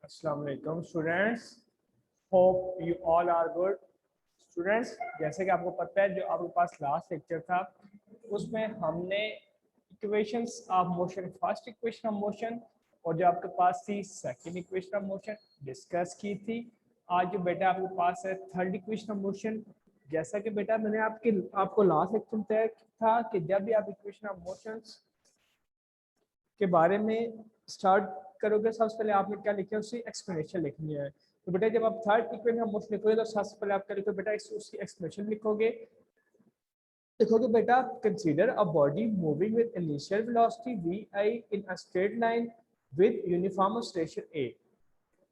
अस्सलाम वालेकुम students, hope you all are good. Students, जैसे कि आपको पता है जो आपके पास लास्ट लेक्चर था उसमें हमने equations of motion, first equation of motion और जो आपके पास थी second equation of motion discuss की थी। आज जो बेटा आपके पास है थर्ड इक्वेशन ऑफ मोशन। जैसा कि बेटा मैंने आपको लास्ट लेक्चर में तय था कि जब भी आप इक्वेशन ऑफ मोशंस के बारे में स्टार्ट करोगे सबसे पहले आपने क्या लिखा है उसकी एक्सप्लेनेशन लिखनी है। तो बेटा जब आप थर्ड इक्वेशन ऑफ मोशन लिखोगे तो सबसे पहले आप क्या लिखोगे बेटा, उसकी एक्सप्लेनेशन लिखोगे। लिखोगे बेटा, consider a body moving with initial velocity vi in a straight line with uniform acceleration a,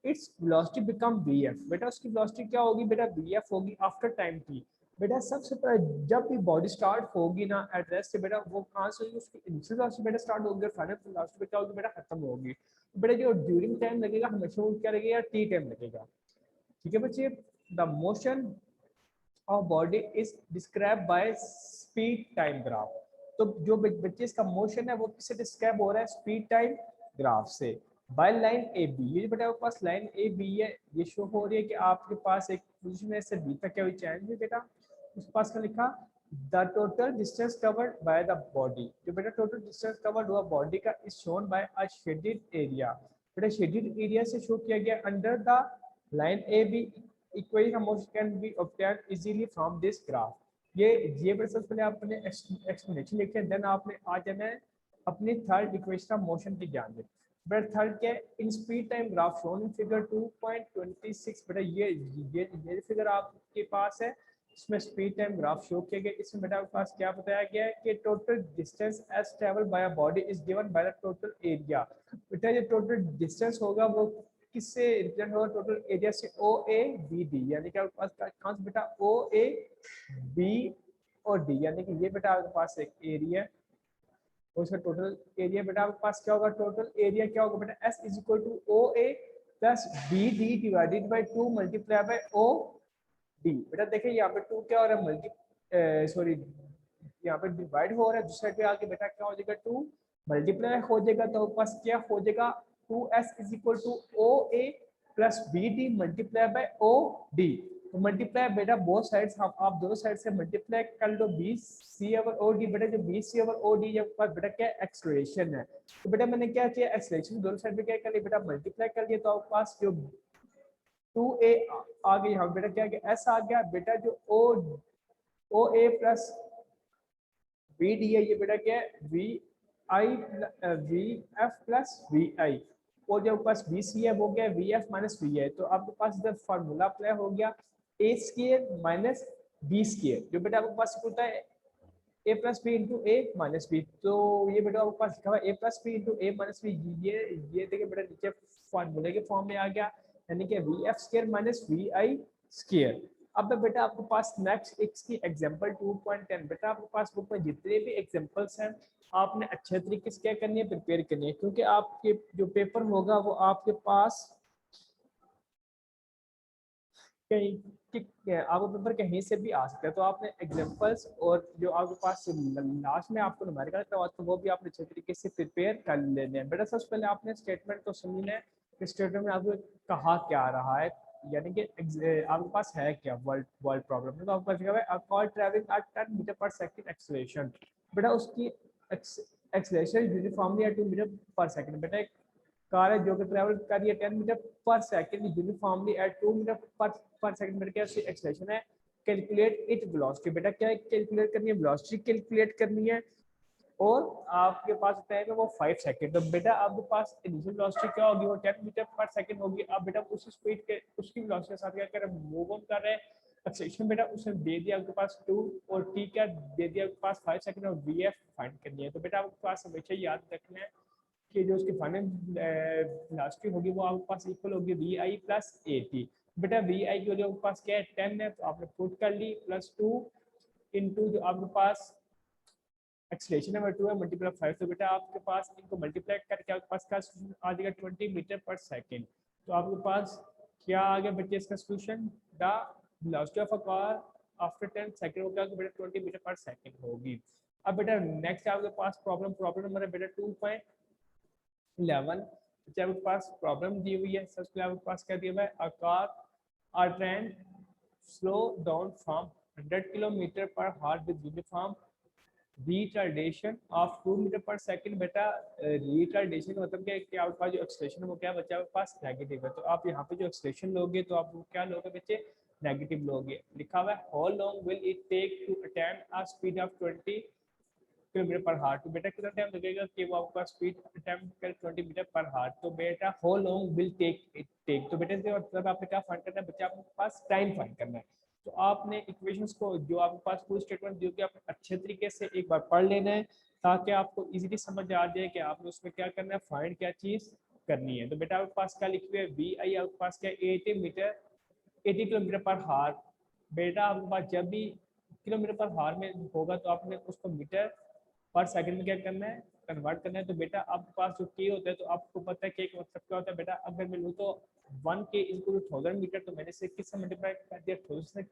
its velocity become vf। बेटा उसकी वेलोसिटी क्या होगी बेटा, vf होगी आफ्टर टाइम t। बेटा सबसे पहले जब भी बॉडी स्टार्ट होगी ना एट रेस्ट से बेटा, वो कहाँ से होगी, उसकी इनिशियल वेलोसिटी बेटा स्टार्ट होगी और फाइनल वेलोसिटी क्या होगी बेटा, खत्म होगी। तो बेटा जो ड्यूरिंग टाइम लगेगा हमेशा वो क्या लगेगा, टी टाइम लगेगा। ठीक है बच्चे, the motion of body is describe by speed time graph. तो जो बच्चे इसका मोशन है वो किससे डिस्क्राइब हो रहा है, स्पीड टाइम ग्राफ से। बाय लाइन ए बी, ये बेटा आपके पास लाइन ए बी है, ये शो हो रही है कि आपके पास एक पोजीशन से बी तक क्या हुई चेंज हुई बेटा। उसके पास क्या लिखा, the total distance covered by the body. जो बेटा टोटल डिस्टेंस कवर्ड हुआ बॉडी का is shown by a shaded area. बेटा शेडेड एरिया से शो किया गया under the line A B. equation of motion can be obtained easily from this graph। ये बड़े सबसे पहले आपने एक्सप्लेनेशन लिखे, देन आपने आ जाना है अपनी थर्ड इक्वेशन ऑफ मोशन की जान में। बट थर्ड क्या है, in speed time graph shown in figure 2.26। बेटा ये फिगर आपके पास है, इसमें स्पीड टाइम ग्राफ शो किया गया। इसमें बेटा आपके पास क्या बताया गया है कि total distance as travel by a body is given by the total area. बेटा ये टोटल डिस्टेंस होगा वो किससे रिप्रेजेंट होगा, टोटल एरिया से ओ ए बी डी, यानी कि आपके पास कहाँ से बेटा ओ ए बी और डी, यानी कि ये बेटा आपके पास एक एरिया है और उसका टोटल एरिया बेटा आपके पास क्या होगा, टोटल एरिया क्या होगा बेटा, S is equal to O A plus B D divided by 2 multiply by O D. बेटा देखिए यहाँ पे 2 क्या हो रहा है, सॉरी यहाँ पे डिवाइड हो रहा है, दूसरे साइड पे आके बेटा क्या हो जाएगा, 2 मल्टीप्लाई हो जाएगा तो पास क्या हो जाएगा, 2s is equal to O A plus B D multiply by O D. तो मल्टीप्लाई बेटा बोथ साइड्स, आप दोनों साइड से मल्टीप्लाई कर लो, B C over O D. बेटा जो B C over O D जब पास बेटा क्या एक्सलेरेशन है, तो बेटा मैंने क्या किया, एक्सलेरेशन दोनों साइड पे क्या कर लिया बेटा, मल्टीप्लाई कर दिया। तो आपके पास जो 2a आ गई, यहाँ बेटा क्या गया, s आ गया। बेटा जो ओ ए प्लस बी डी है, ये बेटा क्या है, वी एफ प्लस वी आई। और जो पास बी सी है वो क्या है, वी एफ माइनस वी है। तो आपके पास इधर फार्मूला अप्लाई हो गया, ए स्केयर माइनस बी स्केयर, जो बेटा आपके पास होता है ए प्लस बी इंटू ए माइनस बी। तो ये बेटा आपके पास लिखा हुआ ए प्लस बी इंटू ए माइनस बी। ये देखिए बेटा नीचे फार्मूले के फॉर्म में आ गया, यानी कि V F square minus V I square. अब बेटा आपके पास नेक्स्ट इसकी एग्जांपल 2.10। बेटा आपके पास बुक में जितने भी एग्जांपल्स हैं आपने अच्छे तरीके से क्या करनी है, प्रिपेयर करनी है, क्योंकि आपके जो पेपर होगा वो आपके पास कहीं आपको पेपर कहीं से भी आ सकता है। तो आपने एग्जांपल्स और जो आपके पास लास्ट में आपको न्यूमेरिकल करवा तो वो भी आपने अच्छे तरीके से प्रिपेयर कर लेने हैं। बेटा सबसे पहले आपने स्टेटमेंट को समझना है कि स्टेटमेंट में आपको कहा क्या आ रहा है, यानी कि आपके पास है क्या, वर्ल्ड वर्ल्ड प्रॉब्लम है। तो आपके पास लिखा हुआ है car travelling eight 10 metre per second acceleration. बेटा उसकी acceleration uniformly eight 2 metre per second. बेटा एक कार है जो कि ट्रैवल कर रही है 10 metre per second uniformly eight 2 metre per second. बेटा क्या एक्सेलरेशन है, कैलकुलेट इट वेलोसिटी। बेटा क्या है, कैलकुलेट करनी है, वेलोसिटी कैलकुलेट करनी है और आपके पास टाइम है वो 5 सेकंड। तो बेटा आपके पास इनिशियल वेलोसिटी क्या होगी, वो 10 मीटर पर सेकंड होगी। अब बेटा उस स्पीड के उसकी वेलोसिटी के साथ क्या कर रहे हैं, मूव ऑन कर रहे हैं। एक्सेलरेशन बेटा उसने दे दिया आपके पास 2 और टी क्या दे दिया आपके पास 5 सेकंड और वी एफ फाइंड करनी है। तो बेटा आपके पास हमेशा याद रखना है कि जो उसकी फाइनल वेलोसिटी होगी वो आपके पास इक्वल होगी V I plus A T. बेटा वी आई की वजह आपके पास क्या है 10 है, तो आपने पुट कर ली प्लस 2 इंटू जो आपके पास एक्सलेशन नंबर 2 है मल्टीप्लाई 5। तो बेटा आपके पास इनको मल्टीप्लाई करके आपके पास का आ जाएगा 20 मीटर पर सेकंड। तो आपके पास क्या आ गया बच्चे इसका solution, the velocity of a car after 10 second होगा कि बेटा 20 मीटर पर सेकंड होगी। अब बेटा नेक्स्ट आपके पास प्रॉब्लम नंबर है बेटा 2.11। बच्चे आपके पास प्रॉब्लम दी हुई है, सबसे पहले आपके पास क्या दिया हुआ है, a car or train slow down from 100 kilometre per hour with uniform retardation of 2 metre per second. बेटा रिटार्डेशन का मतलब क्या है कि आपके पास जो एक्सलेशन है वो क्या है बच्चा, आपके पास नेगेटिव है, तो आप यहाँ पे जो एक्सलेशन लोगे तो आप वो क्या लोगे बच्चे, नेगेटिव लोगे। लिखा हुआ है how long will it take to attain a speed of 20 kilometre per hour. तो बेटा कितना टाइम लगेगा कि वो आपका स्पीड अटेम्प्ट करे 20 मीटर पर हावर। तो बेटा how long will take it take, तो बेटा इसका मतलब आपने क्या फाइंड करना है बच्चा, आपके पास टाइम फाइंड करना है। तो आपने इक्वेशंस को जो आपके पास फुल स्टेटमेंट दी होगी आपने अच्छे तरीके से एक बार पढ़ लेना है ताकि आपको इजीली समझ आ जाए कि आपने उसमें क्या करना है, फाइंड क्या चीज करनी है। तो बेटा आपके पास क्या लिखी हुई है, वी आई आपके पास क्या 80 किलोमीटर पर हावर। बेटा आपके पास जब भी किलोमीटर पर हावर में होगा तो आपने उसको मीटर पर सेकंड में क्या करना है, कन्वर्ट करना है। तो बेटा आपके पास जो के होता है तो आपको पता है के का मतलब क्या होता है बेटा, अगर मैं लूँ तो 1K इक्वल टू 1000 मीटर, तो मैंने से किससे मल्टीप्लाई कर दिया, 1000 से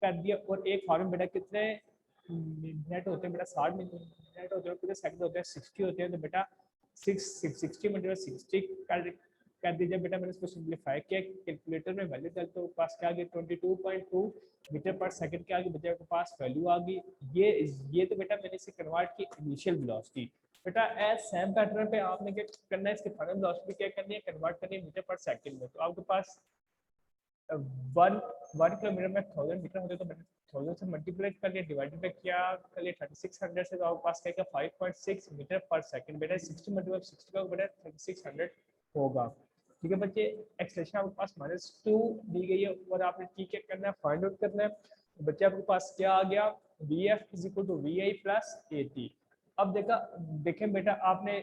कर दिया। और एक फॉर्म बेटा कितने मिनट होते हैं बेटा, 60 मिनट होते हैं, कितने सेकंड होते हैं, 60 होते हैं। तो बेटा 60 मल्टीप्लाई 60 कर दीजिए बेटा। मैंने इसको सिंप्लीफाई किया, कैलकुलेटर में वैल्यू डालते तो पास क्या आ गई 22.2 मीटर पर सेकंड के आगे बच्चे के पास वैल्यू आ गई। ये तो बेटा मैंने इसे कन्वर्ट की इनिशियल वेलोसिटी। बेटा एज सेम पैटर्न पे आपने क्या करना है, इसके फाइनल वेलोसिटी क्या करनी है, कन्वर्ट करनी है मीटर पर सेकंड में। तो आपके पास वन वन किलोमीटर में 1000 मीटर होते तो मैंने 1000 से मल्टीप्लाई कर लिया, डिवाइडेड बाय क्या कर लिया 3600 से, तो आपके पास क्या 5.6 मीटर पर सेकंड। बेटा 60 मल्टीप्लाई 60 का बेटा 3600 होगा। ठीक है बच्चे, एक्सलेशन आपके पास -2 दी गई है और आपने टी क्या करना है, फाइंड आउट करना है। तो बच्चे आपके पास क्या आ गया, V F is equal to V I plus A T. अब देखें बेटा आपने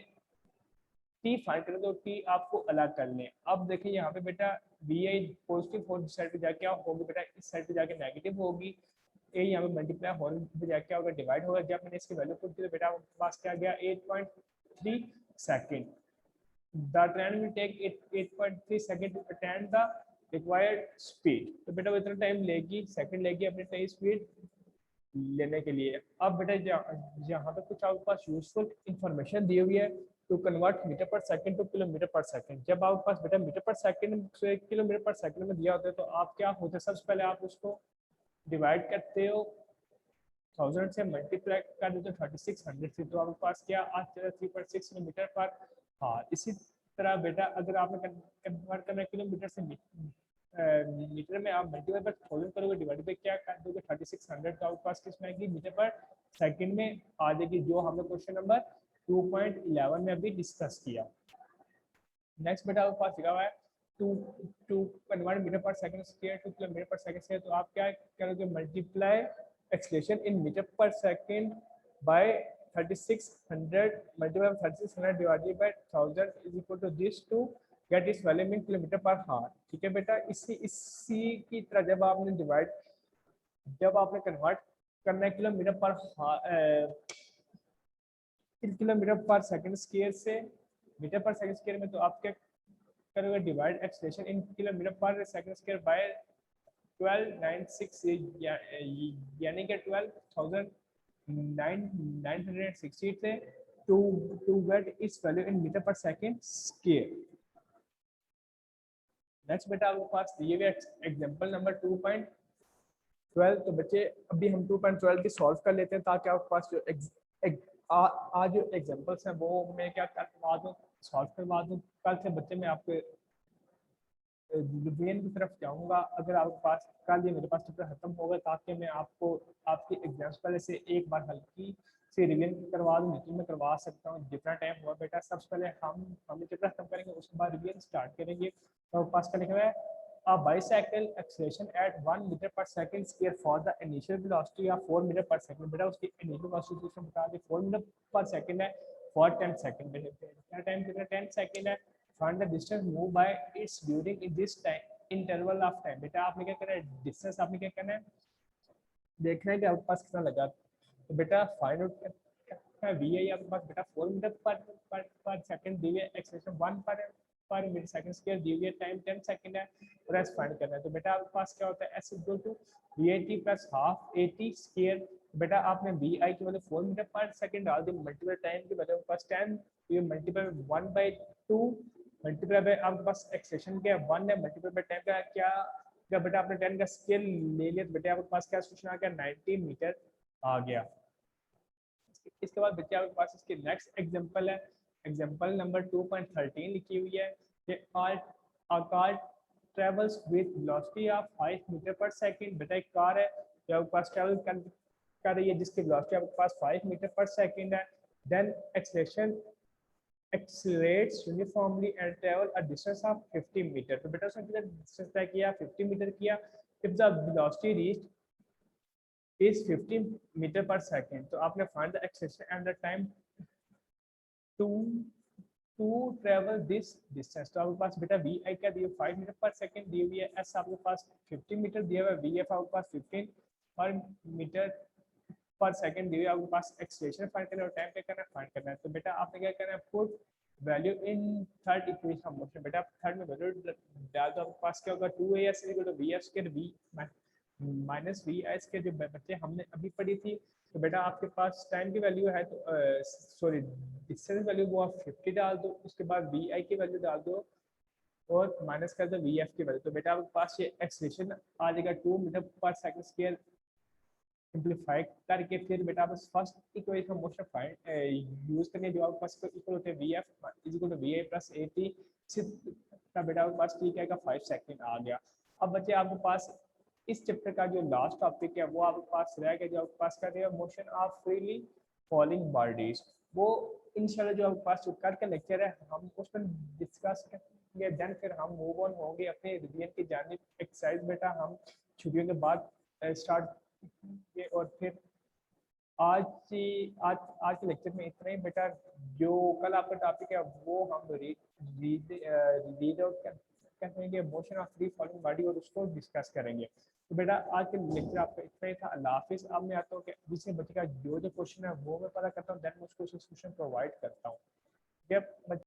टी फाइंड करें तो टी आपको अलग कर लें। अब देखिए यहाँ पे बेटा वी आई पॉजिटिव हो साइड पे जाके क्या होगी बेटा, इस साइड पे जाके नेगेटिव होगी। ए यहाँ पे मल्टीप्लाई होने पे जाके क्या होगा, डिवाइड होगा। जब मैंने इसकी वैल्यू पुट की तो बेटा आपके पास क्या गया 8.3 second. The train will take 8.3 seconds to attain the required speed। तो बेटा वो इतना टाइम लेगी, सेकंड लेगी अपनी नई स्पीड लेने के लिए। अब बेटा यहाँ पे कुछ आपके पास यूजफुल इंफॉर्मेशन दी हुई है to convert metre per second to kilometre per second. जब आपके पास बेटा मीटर पर सेकंड से किलोमीटर पर सेकंड में दिया होता है तो आप क्या होते हैं, सबसे पहले आप उसको डिवाइड करते हो 1000 से, मल्टीप्लाई कर देते हो 3600 से, तो आपके पास क्या आ 3.6 किलोमीटर पर हावर। इसी तरह बेटा अगर आपने कन्वर्ट करना है किलोमीटर से मीटर में, आप मल्टीप्लाई पर 1000 करोगे, डिवाइड बाय क्या कर दोगे 3600, तो आपके पास किस में आएगी, मीटर पर सेकंड में आ जाएगी, जो हमने क्वेश्चन नंबर 2.11 में अभी डिस्कस किया। नेक्स्ट बेटा आपके पास लिखा हुआ है to to convert metre per second square to kilometre per second square. तो आप क्या करोगे, multiply acceleration in metre per second by 3600 multiply 3600 divided by 1000 is equal to this to get इस value in kilometre per hour. ठीक है बेटा, इसी की तरह जब आपने कन्वर्ट करना है किलोमीटर पर सेकंड स्क्वायर से मीटर पर सेकंड स्क्वायर में, तो आप क्या करोगे, divide acceleration in kilometre per second square by 1296 यानी कि 12,960 से टू गेट इस वैल्यू इन metre per second square. Next बेटा आपके पास दिए हुए एग्जांपल नंबर 2.12। तो बच्चे अभी हम 2.12 की सॉल्व कर लेते हैं ताकि आपके पास जो आज जो एग्जांपल्स हैं वो मैं क्या करवा दूँ, सॉल्व करवा दूँ। कल से बच्चे मैं आपके रिवीजन की तरफ जाऊंगा। अगर आपके पास कल ये मेरे पास चैप्टर खत्म होगा ताकि मैं आपको आपकी एग्जाम्स पहले से एक बार हल्की से रिवीजन करवा दूँ, जितनी मैं करवा सकता हूँ जितना टाइम हुआ बेटा। सबसे पहले हम चैप्टर खत्म करेंगे, उसके बाद रिवीजन स्टार्ट करेंगे। तो पास का लिखा हुआ है a bicycle acceleration at 1 meter per second square for the initial velocity of 4 meter per second। बेटा उसकी initial velocity उसने बता दी 4 meter per second है for 10 second। क्या टाइम कितना 10 सेकंड है। find the distance moved by its during in this time interval of time। बेटा आपने क्या करना है, डिस्टेंस आपने क्या करना है, देखना है कि आपके पास कितना लगा। तो बेटा फाइंड आउट वी आई आपके पास बेटा 4 मीटर पर सेकंड दी हुई है, एक्सेलेरेशन 1 पर मिनट सेकंड स्क्वायर दी हुई है, टाइम 10 सेकंड है और एस फाइंड करना है। तो बेटा आपके पास क्या होता है, S equal to V I T plus half A T square बेटा आपने वी आई की वैल्यू 4 मीटर पर सेकंड डाल दी, मल्टीपल टाइम की वैल्यू पास 10, ये मल्टीपल 1/2 मल्टीप्लाई बाय आपके पास एक्सटेंशन क्या है 1 है, मल्टीपल बाय 10 का क्या क्या बेटा आपने 10 का स्केल ले लिया तो बेटा आपके पास क्या सोचना आ गया 90 मीटर आ गया। इसके बाद बच्चे आपके पास इसके नेक्स्ट एग्जांपल है, एग्जांपल नंबर 2.13 लिखी हुई है कि a car travels with velocity of 5 metre per second. बेटा एक कार है जो आपके पास ट्रैवल कर रही है जिसकी वेलोसिटी आपके पास 5 मीटर पर सेकंड है, then acceleration accelerates uniformly and travel a distance of 50 metre. तो बेटा उसने कितना डिस्टेंस तय किया 50 मीटर किया। if the velocity reached is 50 metre per second, तो आपने find the acceleration and the time to to travel this distance. तो आपके पास बेटा वी आई क्या दिया 5 मीटर पर सेकंड दी हुई है, एस आपके पास 50 मीटर दिया हुआ है, वी एफ आपके पास 15 पर मीटर पर सेकंड दी हुई है, आपके पास एक्सेलरेशन फाइंड करना है और टाइम क्या करना है फाइंड करना है। तो बेटा आपने क्या करना है put value in third equation of motion. बेटा थर्ड में वैल्यू डाल दो, आपके पास क्या होगा 2as equal to V F square V minus V I square जो बच्चे हमने अभी पढ़ी थी। तो बेटा आपके पास टाइम की वैल्यू है तो सॉरी डिस्टेंस वैल्यू वो आप 50 डाल दो, उसके बाद वी आई की वैल्यू डाल दो और माइनस कर दो वी एफ की वैल्यू। तो बेटा आपके पास ये एक्सेलरेशन आ जाएगा 2 metre per second square. Simplify करके फिर बेटा आप first equation of motion find use करने जो आपके पास इक्वल होते हैं V F is equal to V I plus 80 का बेटा आपके पास ठीक है 5 सेकंड आ गया। अब बच्चे आपके पास इस चैप्टर का जो लास्ट टॉपिक है वो आपके पास रह गया, जो आपके पास कर रहे हैं motion of freely falling bodies. वो इंशाल्लाह जो आपके पास जो कल का लेक्चर है हम उसमें डिस्कस करेंगे, देन फिर हम मूव ऑन होंगे अपने रिवीजन की जानिब। एक्सरसाइज बेटा हम छुट्टियों के बाद स्टार्ट और फिर आज की आज के लेक्चर में इतना ही बेटा। जो कल आपका टॉपिक है वो हम रीड आउट करेंगे motion of free falling body और उसको डिस्कस करेंगे। तो बेटा आज के लेक्चर आपका इतना ही था। अल्लाह हाफिज़। अब मैं आता हूँ कि जिससे बच्चे का जो जो क्वेश्चन है वो मैं पता करता हूँ, देन मैं उसको क्वेश्चन प्रोवाइड करता हूँ।